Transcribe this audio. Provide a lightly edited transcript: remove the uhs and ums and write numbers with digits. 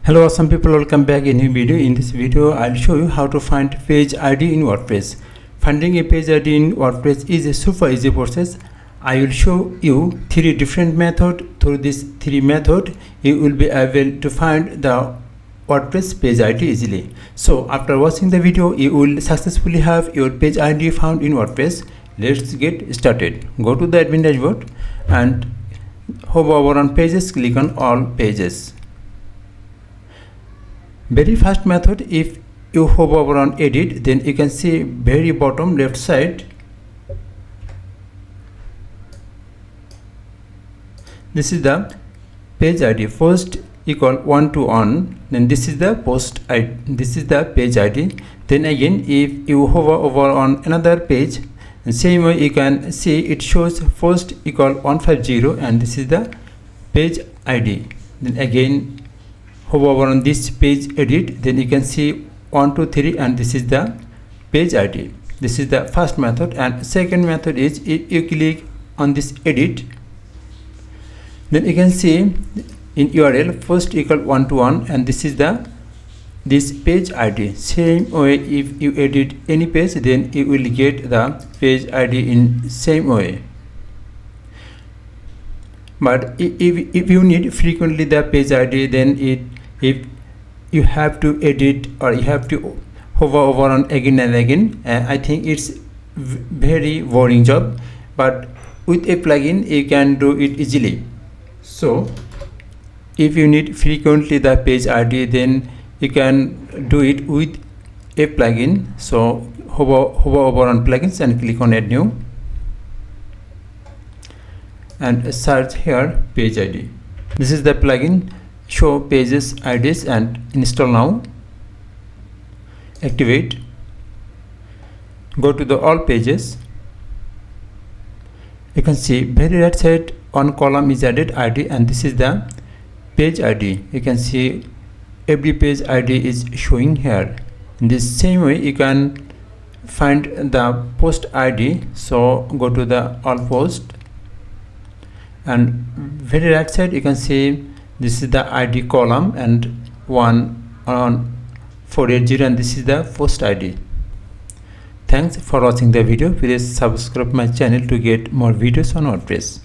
Hello awesome people, welcome back in a new video. In this video I'll show you how to find page ID in WordPress. Finding a page ID in WordPress is a super easy process. I will show you three different methods. Through these three methods you will be able to find the WordPress page ID easily. So after watching the video you will successfully have your page ID found in WordPress. Let's get started. Go to the admin dashboard and hover over on pages, click on all pages. Very fast method, if you hover over on edit, then you can see very bottom left side. This is the page ID. First equal 1 to 1, then this is the post ID, this is the page ID. Then again if you hover over on another page, the same way you can see it shows first equal 150 and this is the page ID. Then again hover over on this page edit, then you can see 1 2 3 and this is the page ID. This is the first method. And second method is if you click on this edit, then you can see in URL first equal 1 to 1 and this is this page ID. Same way if you edit any page, then you will get the page ID in same way. But if you need frequently the page ID, then if you have to edit or you have to hover over on again and again, I think it's very boring job, but with a plugin you can do it easily. So if you need frequently the page ID, then you can do it with a plugin. So hover over on plugins and click on add new and search here page ID. This is the plugin, show pages IDs, and install now. Activate. Go to the all pages. You can see very right side one column is added ID and this is the page ID. You can see every page ID is showing here. In this same way you can find the post ID. So go to the all post and very right side you can see this is the ID column and 1 on 480 and this is the post ID. Thanks for watching the video. Please subscribe my channel to get more videos on WordPress.